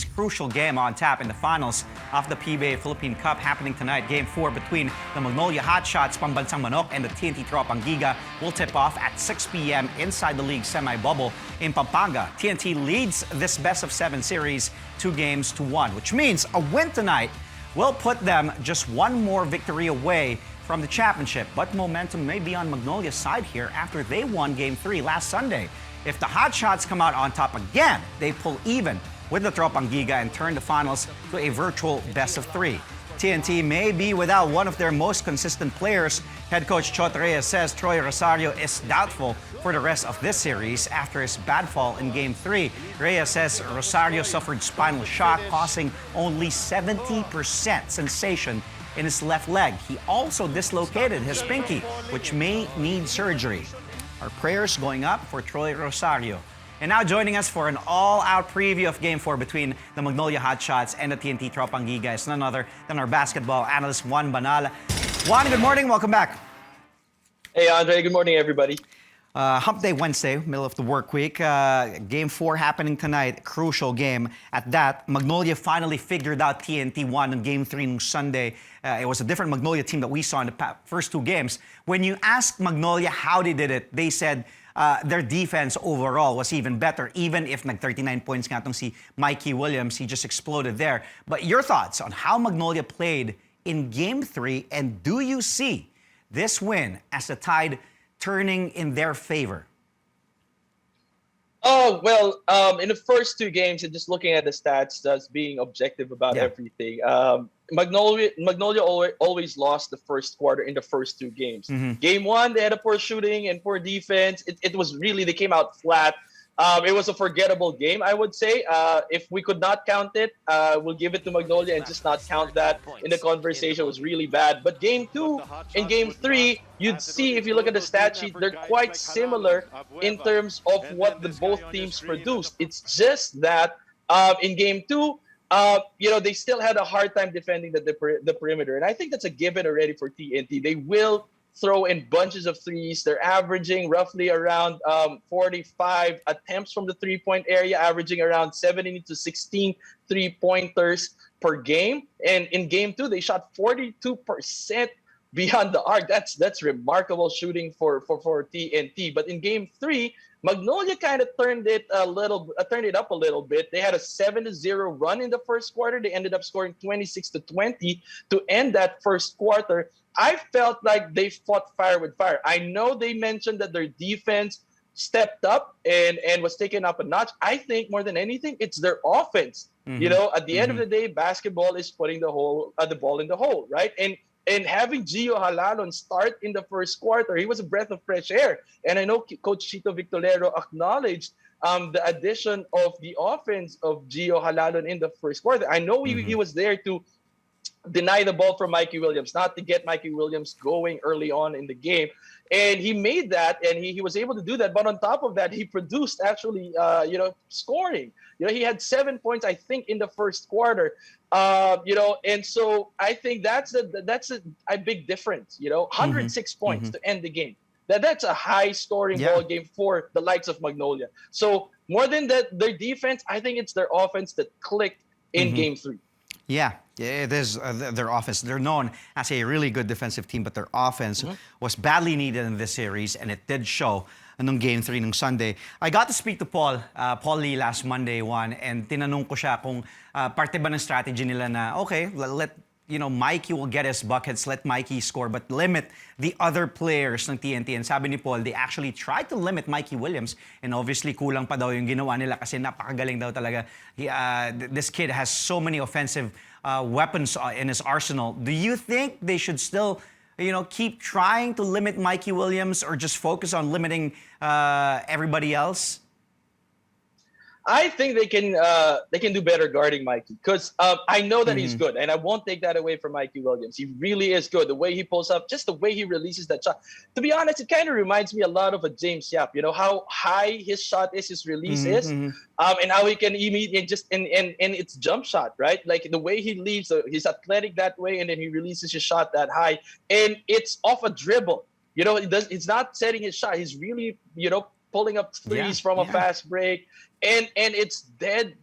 series crucial game on tap in the finals of the PBA Philippine Cup happening tonight. Game 4 between the Magnolia Hotshots, Pambansang Manok, and the TNT Tropang Giga will tip off at 6 p.m. inside the league semi-bubble in Pampanga. TNT leads this best-of-7 series 2-1, which means a win tonight will put them just one more victory away from the championship. But momentum may be on Magnolia's side here after they won Game 3 last Sunday. If the Hotshots come out on top again, they pull even with the Tropang Giga and turn the finals to a virtual best-of-3. TNT may be without one of their most consistent players. Head coach Chot Reyes says Troy Rosario is doubtful for the rest of this series after his bad fall in Game 3. Reyes says Rosario suffered spinal shock, causing only 70% sensation in his left leg. He also dislocated his pinky, which may need surgery. Our prayers going up for Troy Rosario. And now joining us for an all-out preview of Game 4 between the Magnolia Hotshots and the TNT Tropang Giga is none other than our basketball analyst, Juan Banal. Juan, good morning. Welcome back. Hey, Andre. Good morning, everybody. Hump Day Wednesday, middle of the work week. Game 4 happening tonight, crucial game. At that, Magnolia finally figured out TNT won in Game 3 on Sunday. It was a different Magnolia team that we saw in the first 2 games. When you asked Magnolia how they did it, they said their defense overall was even better, even if nag-39 points nga tong si Mikey Williams. He just exploded there. But your thoughts on how Magnolia played in Game 3, and do you see this win as the tide turning in their favor? Oh, well, in the first 2 games, and just looking at the stats, just being objective about everything, Magnolia always lost the first quarter in the first 2 games. Game 1, they had a poor shooting and poor defense. It was really, they came out flat. It was a forgettable game, I would say. If we could not count it, we'll give it to Magnolia and just not count that in the conversation. It was really bad. But Game 2 and Game 3, you'd see, if you look at the stat sheet, they're quite similar in terms of what the both teams produced. It's just that in Game 2, they still had a hard time defending the perimeter. And I think that's a given already for TNT. They will throw in bunches of threes. They're averaging roughly around 45 attempts from the three-point area, averaging around 17 to 16 three-pointers per game. And in Game 2, they shot 42% beyond the arc. That's remarkable shooting for TNT. But in Game 3, Magnolia kind of turned it up a little bit. They had a 7-0 run in the first quarter. They ended up scoring 26-20 to end that first quarter. I felt like they fought fire with fire. I know they mentioned that their defense stepped up and was taken up a notch. I think more than anything, it's their offense. At the end of the day, basketball is putting the ball in the hole, right? And having Gio Halalon start in the first quarter, he was a breath of fresh air. And I know Coach Chito Victorero acknowledged the addition of the offense of Gio Halalon in the first quarter. I know he was there to deny the ball from Mikey Williams, not to get Mikey Williams going early on in the game. And he made that, and he was able to do that. But on top of that, he produced actually, scoring. He had 7 points, I think, in the first quarter. And so I think that's a big difference. 106 points to end the game. That's a high-scoring ball game for the likes of Magnolia. So more than that, their defense, I think it's their offense that clicked in Game 3. Yeah, it is their offense. They're known as a really good defensive team, but their offense was badly needed in this series, and it did show nung Game 3 nung Sunday. I got to speak to Paul Lee last Monday, Juan, and tinanong ko siya kung parte ba ng strategy nila na, okay, let Mikey will get his buckets, let Mikey score, but limit the other players ng TNT. And sabi ni Paul, they actually tried to limit Mikey Williams, and obviously kulang pa daw yung ginawa nila kasi napakagaling daw talaga. This kid has so many offensive weapons in his arsenal. Do you think they should still keep trying to limit Mikey Williams or just focus on limiting everybody else? I think they can do better guarding Mikey because I know that he's good, and I won't take that away from Mikey Williams. He really is good. The way he pulls up, just the way he releases that shot. To be honest, it kind of reminds me a lot of a James Yap. How high his shot is, his release is, and how he can immediately and it's jump shot, right? Like the way he leaves, he's athletic that way, and then he releases his shot that high, and it's off a dribble. He's not setting his shot. He's really, pulling up threes from a fast break. And it's dead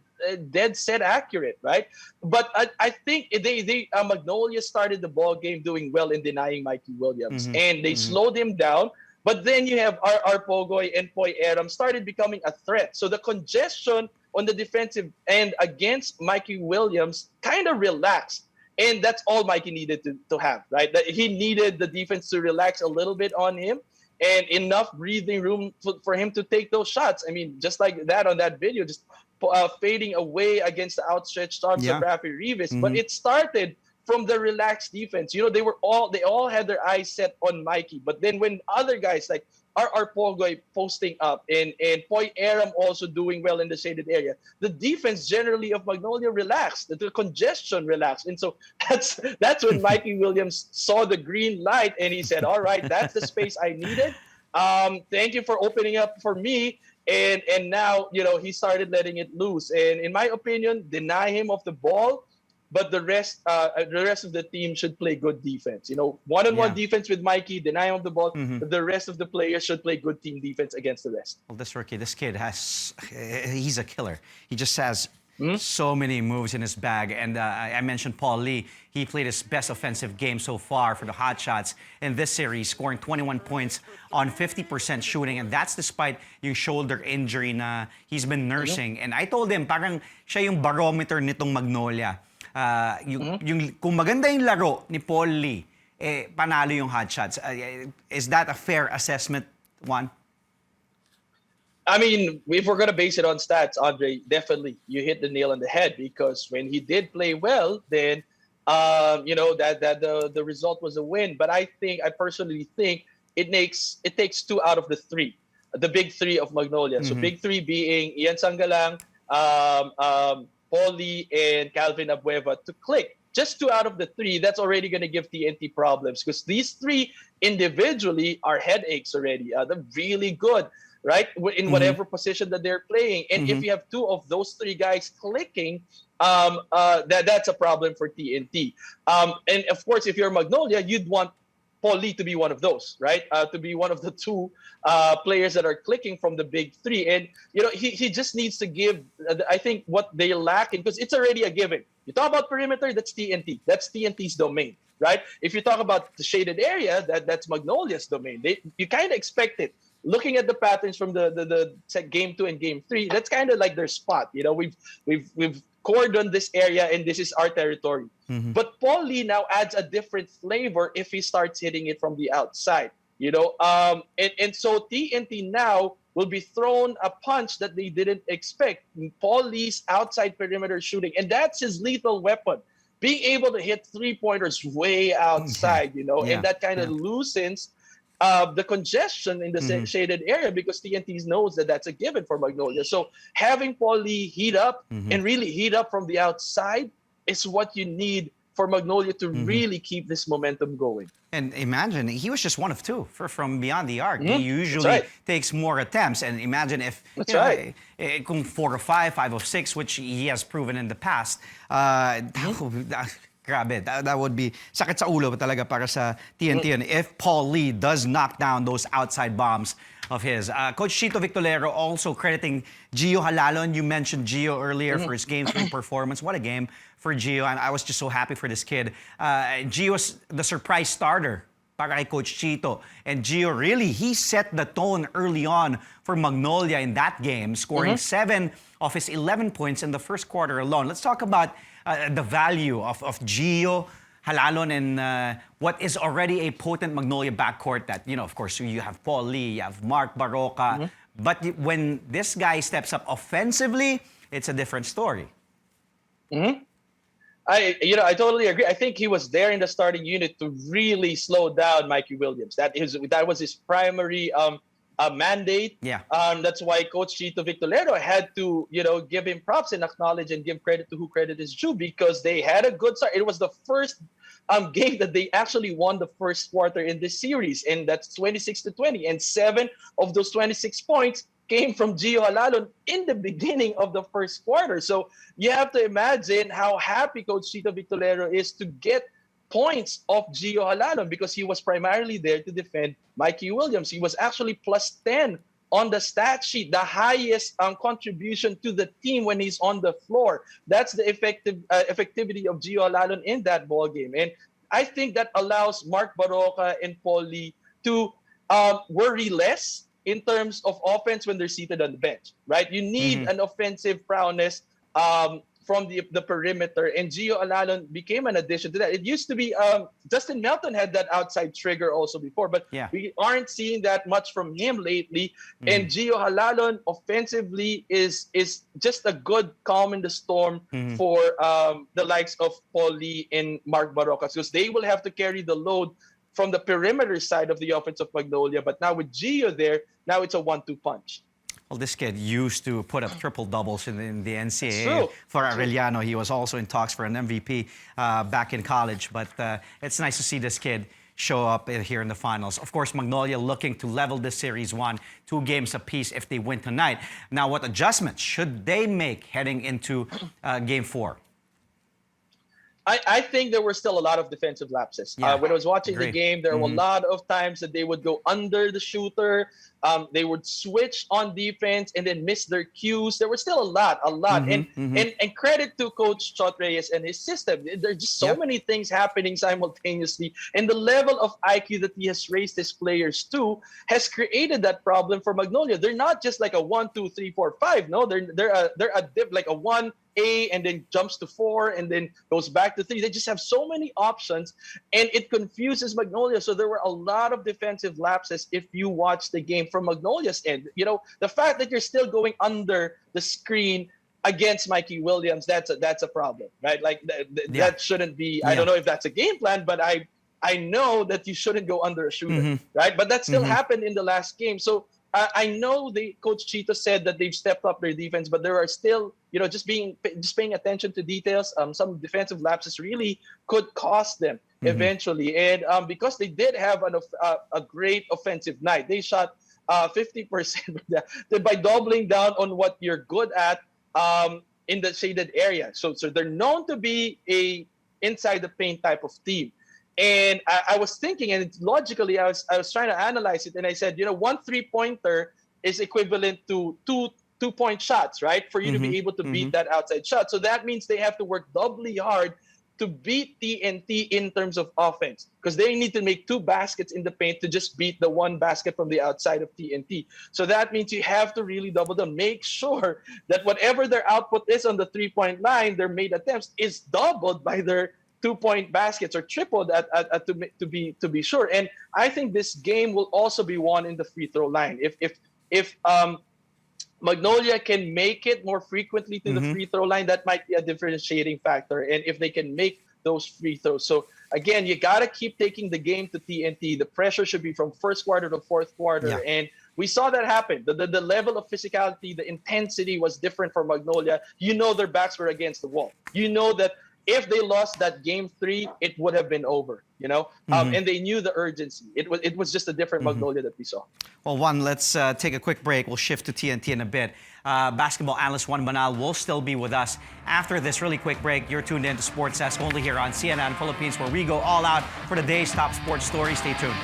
dead set accurate, right? But I think Magnolia started the ball game doing well in denying Mikey Williams, and they slowed him down. But then you have our Pogoy and Poy Aram started becoming a threat. So the congestion on the defensive end against Mikey Williams kind of relaxed. And that's all Mikey needed to have, right? That he needed the defense to relax a little bit on him and enough breathing room for him to take those shots. I mean, just like that on that video, just fading away against the outstretched arms of Rafi Rivas. But it started from the relaxed defense. You know, they all had their eyes set on Mikey. But then when other guys like our Pogoy posting up and Poy Aram also doing well in the shaded area, the defense generally of Magnolia relaxed, the congestion relaxed. And so that's when Mikey Williams saw the green light and he said, all right, that's the space I needed. Thank you for opening up for me. And now, you know, he started letting it loose. And in my opinion, deny him of the ball. But the rest of the team should play good defense. You know, one-on-one defense with Mikey, deny him the ball. The rest of the players should play good team defense against the rest. Well, this kid he's a killer. He just has so many moves in his bag. And I mentioned Paul Lee. He played his best offensive game so far for the Hotshots in this series, scoring 21 points on 50% shooting. And that's despite yung shoulder injury na he's been nursing. And I told him, parang siya yung barometer nitong Magnolia. Kung maganda yung laro ni Paul Lee, panalo yung Hotshots. Is that a fair assessment, Juan? I mean, if we're going to base it on stats, Andre, definitely you hit the nail on the head, because when he did play well, then you know that the result was a win. But I personally think it takes 2 out of the 3, the big 3 of Magnolia. So big 3 being Ian Sangalang, Paul Lee, and Calvin Abueva to click. Just 2 out of the 3, that's already going to give TNT problems, because these 3 individually are headaches already. They're really good, right, in whatever position that they're playing. And if you have 2 of those 3 guys clicking, that's a problem for TNT. And of course, if you're Magnolia, you'd want Paul Lee to be one of those, right? To be one of the 2 players that are clicking from the big 3. And, you know, he just needs to give, I think, what they lack in, because it's already a given. You talk about perimeter, that's TNT. That's TNT's domain, right? If you talk about the shaded area, that's Magnolia's domain. You kind of expect it. Looking at the patterns from the game 2 and game 3, that's kind of like their spot. You know, we've cordoned this area and this is our territory. But Paul Lee now adds a different flavor if he starts hitting it from the outside. You know, and so TNT now will be thrown a punch that they didn't expect. Paul Lee's outside perimeter shooting, and that's his lethal weapon. Being able to hit 3-pointers way outside, you know, and that kind of loosens the congestion in the shaded area, because TNT knows that that's a given for Magnolia. So having Paul Lee heat up and really heat up from the outside is what you need for Magnolia to really keep this momentum going. And imagine, he was just 1 of 2 from beyond the arc. He usually takes more attempts. And imagine if, kung 4 of 5, 5 of 6, which he has proven in the past, grabe, that would be sakit sa ulo talaga para sa TNT. And if Paul Lee does knock down those outside bombs of his. Coach Chito Victolero also crediting Gio Halalon. You mentioned Gio earlier for his Game 3 performance. What a game for Gio, and I was just so happy for this kid. Gio's the surprise starter para kay Coach Chito. And Gio really, he set the tone early on for Magnolia in that game, scoring 7 of his 11 points in the first quarter alone. Let's talk about the value of Gio Halalon and what is already a potent Magnolia backcourt that, you know, of course, you have Paul Lee, you have Mark Baroka. But when this guy steps up offensively, it's a different story. I totally agree. I think he was there in the starting unit to really slow down Mikey Williams. That was his primary mandate. That's why Coach Chito Victolero had to, give him props and acknowledge and give credit to who credit is due, because they had a good start. It was the first game that they actually won the first quarter in this series, and that's 26-20. And 7 of those 26 points came from Gio Halalon in the beginning of the first quarter. So you have to imagine how happy Coach Chito Victolero is to get points off Gio Halalon, because he was primarily there to defend Mikey Williams. He was actually plus 10 on the stat sheet, the highest contribution to the team when he's on the floor. That's the effectivity of Gio Alalon in that ball game. And I think that allows Mark Baroka and Paul Lee to worry less in terms of offense when they're seated on the bench, right? You need an offensive prowess from the perimeter, and Gio Alalon became an addition to that. It used to be Justin Melton had that outside trigger also before, but we aren't seeing that much from him lately. And Gio Alalon offensively is just a good calm in the storm for the likes of Paul Lee and Mark Barocas, because they will have to carry the load from the perimeter side of the offense of Magnolia. But now with Gio there, now it's a 1-2 punch. Well, this kid used to put up triple doubles in the NCAA for Arellano. He was also in talks for an MVP back in college. But it's nice to see this kid show up here in the finals. Of course, Magnolia looking to level this series 1, 2 games apiece if they win tonight. Now, what adjustments should they make heading into Game 4? I think there were still a lot of defensive lapses. When I was watching the game, there were a lot of times that they would go under the shooter. They would switch on defense and then miss their cues. There were still a lot. And credit to Coach Chot Reyes and his system. There's just so many things happening simultaneously. And the level of IQ that he has raised his players to has created that problem for Magnolia. They're not just like a 1, 2, 3, 4, 5. No, they're a dip, like a 1A and then jumps to 4 and then goes back to 3. They just have so many options, and it confuses Magnolia. So there were a lot of defensive lapses if you watch the game from Magnolia's end. You know, the fact that you're still going under the screen against Mikey Williams, that's a problem, right? Like that shouldn't be. I don't know if that's a game plan, but I know that you shouldn't go under a shooter, right? But that still happened in the last game. So I know Coach Chito said that they've stepped up their defense, but there are still, just paying attention to details. Some defensive lapses really could cost them eventually. And because they did have a great offensive night, they shot 50% by doubling down on what you're good at in the shaded area. So they're known to be a inside the paint type of team. And I was thinking, and logically, I was trying to analyze it, and I said, 1 3-pointer is equivalent to two 2-point shots, right? For you to be able to beat that outside shot. So that means they have to work doubly hard to beat TNT in terms of offense, because they need to make 2 baskets in the paint to just beat the 1 basket from the outside of TNT. So that means you have to really double down, make sure that whatever their output is on the 3-point line, their made attempts is doubled by their 2-point baskets, or tripled to be sure. And I think this game will also be won in the free throw line. If Magnolia can make it more frequently to the free throw line, that might be a differentiating factor. And if they can make those free throws. So again, you got to keep taking the game to TNT. The pressure should be from first quarter to fourth quarter. And we saw that happen. The level of physicality, the intensity was different for Magnolia. Their backs were against the wall. That if they lost that game 3, it would have been over, and they knew the urgency. It was just a different Magnolia that we saw. Well, Juan, let's take a quick break. We'll shift to TNT in a bit. Basketball analyst Juan Banal will still be with us after this really quick break. You're tuned in to Sports Desk only here on CNN Philippines, where we go all out for the day's top sports stories. Stay tuned.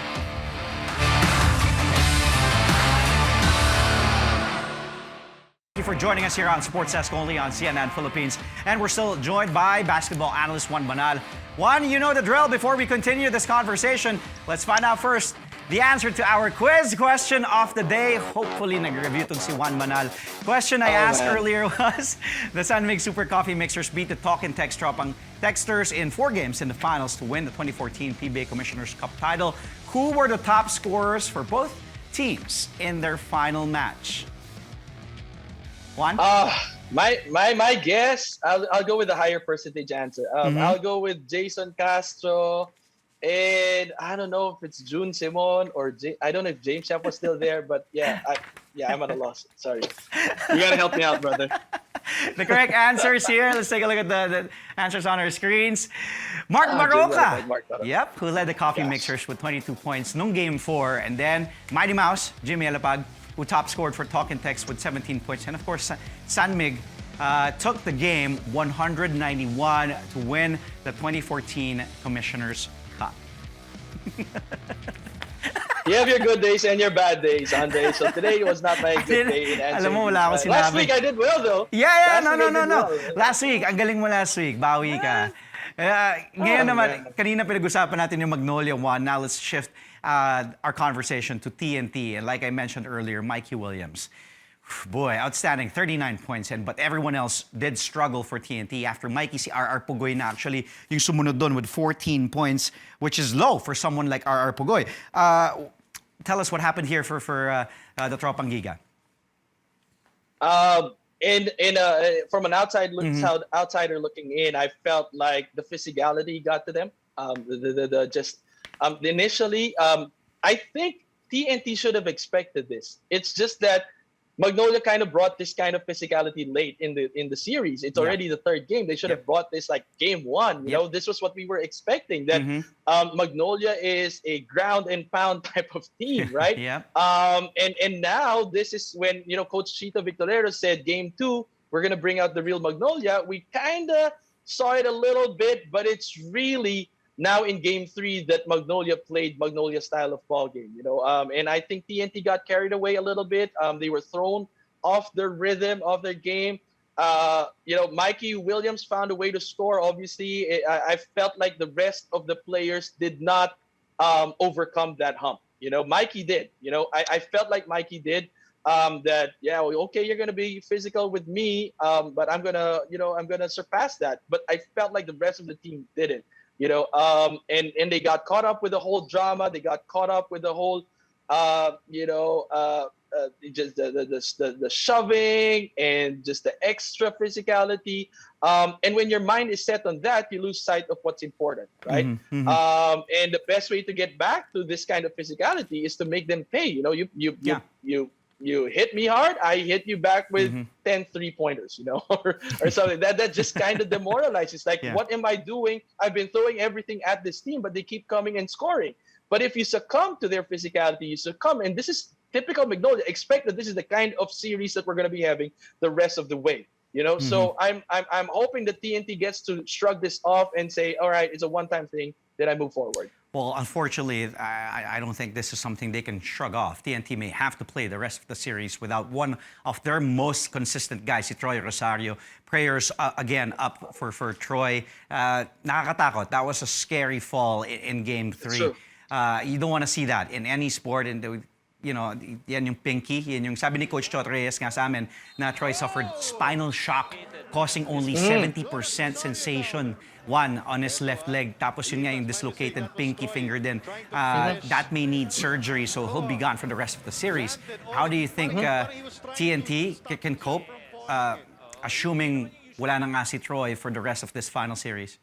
Thank you for joining us here on Sports Desk only on CNN Philippines. And we're still joined by basketball analyst Juan Banal. Juan, you know the drill. Before we continue this conversation, let's find out first the answer to our quiz question of the day. Hopefully, nag-review itong si Juan Banal. Question I asked earlier was, the Sunmig Super Coffee Mixers beat the Talk and Text Tropang Texters in 4 games in the finals to win the 2014 PBA Commissioner's Cup title. Who were the top scorers for both teams in their final match? Juan? My guess, I'll go with the higher percentage answer. I'll go with Jason Castro, and I don't know if it's June Simon or I don't know if James Shep was still there, but I'm at a loss. Sorry. You gotta help me out, brother. The correct answers here. Let's take a look at the answers on our screens. Mark Baroka. Yep, who led the Coffee Mixers with 22 points nung Game 4. And then Mighty Mouse, Jimmy Alapag, who top scored for Talk and Text with 17 points. And of course, Sunmig took the game 191 to win the 2014 Commissioner's Cup. You have your good days and your bad days, Andre. So today was not my good day in answering. Alam mo, wala akong sinabi. Last week I did well though. Yeah, Last week I did no. well. Last week, ang galing mo last week. Bawi ka. Ngayon naman, kanina pinag-usapan natin yung Magnolia one. Now let's shift our conversation to TNT. And like I mentioned earlier, Mikey Williams. Boy, outstanding, 39 points in, but everyone else did struggle for TNT. After Mikey, si RR Pugoy na actually yung sumunod doon with 14 points, which is low for someone like RR Pugoy. Tell us what happened here for the Tropang Giga. From an outsider looking in, I felt like the physicality got to them. Initially, I think TNT should have expected this. It's just that Magnolia kind of brought this kind of physicality late in the series. It's already the third game. They should have brought this like game one. You know, this was what we were expecting. That Magnolia is a ground and pound type of team, right? And now this is when Coach Chito Victorero said game two we're gonna bring out the real Magnolia. We kind of saw it a little bit, but it's really now in game three that Magnolia played Magnolia style of ball game, and I think TNT got carried away a little bit. They were thrown off their rhythm of their game. Mikey Williams found a way to score. Obviously, I felt like the rest of the players did not overcome that hump. Mikey did. I felt like Mikey did. Okay, you're gonna be physical with me, but I'm gonna surpass that. But I felt like the rest of the team didn't. And they got caught up with the whole drama. They got caught up with the whole, just the shoving and just the extra physicality. And when your mind is set on that, you lose sight of what's important, right? And the best way to get back to this kind of physicality is to make them pay. You hit me hard, I hit you back with 10 3-pointers, or something. That just kind of demoralizes. Like, what am I doing? I've been throwing everything at this team, but they keep coming and scoring. But if you succumb to their physicality, you succumb. And this is typical Magnolia. Expect that this is the kind of series that we're going to be having the rest of the way. So I'm hoping that TNT gets to shrug this off and say, all right, it's a one-time thing, then I move forward. Well, unfortunately, I don't think this is something they can shrug off. TNT may have to play the rest of the series without one of their most consistent guys, si Troy Rosario. Prayers, again, up for Troy. Nakakatakot. That was a scary fall in Game 3. You don't want to see that in any sport. And yan yung pinky. Yan yung sabi ni Coach Chot Reyes nga sa amin na Troy suffered spinal shock, causing only 70% sensation. One on his left leg, tapos yun nga yung dislocated pinky finger din. That may need surgery, so he'll be gone for the rest of the series. How do you think TNT can cope, assuming wala na nga si Troy for the rest of this final series?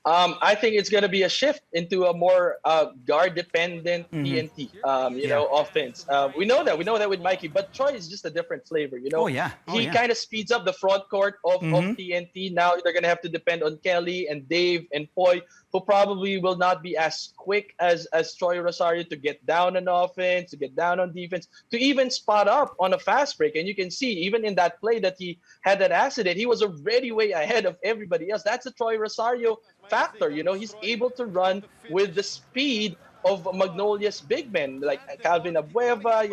I think it's going to be a shift into a more guard-dependent TNT, offense. We know that with Mikey, but Troy is just a different flavor. He kind of speeds up the front court of TNT. Now they're going to have to depend on Kelly and Dave and Poy, who probably will not be as quick as Troy Rosario to get down on offense, to get down on defense, to even spot up on a fast break. And you can see, even in that play that he had that accident, he was already way ahead of everybody else. That's a Troy Rosario factor. He's able to run with the speed of Magnolia's big men, like Calvin Abueva,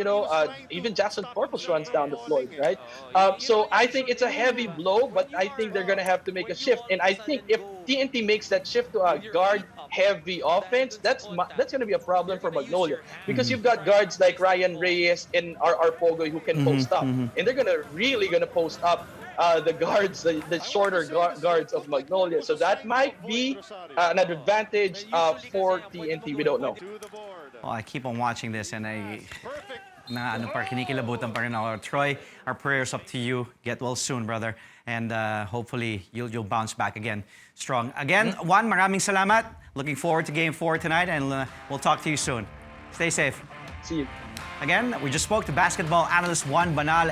even Jackson Corpus runs down the floor, right? So I think it's a heavy blow, but I think they're going to have to make a shift. And I think if TNT makes that shift to a guard-heavy offense, that's going to be a problem for Magnolia, because you've got guards like Ryan Reyes and RR Pogoy who can post up, and they're really going to post up the guards, the shorter guards of Magnolia. So that might be an advantage for TNT. We don't know. Well, I keep on watching this, and kinikilabutan pa rin ako. Troy, our prayers up to you. Get well soon, brother. And hopefully you'll bounce back again strong. Again, Juan, maraming salamat. Looking forward to Game 4 tonight, and we'll talk to you soon. Stay safe. See you. Again, we just spoke to basketball analyst Juan Banal.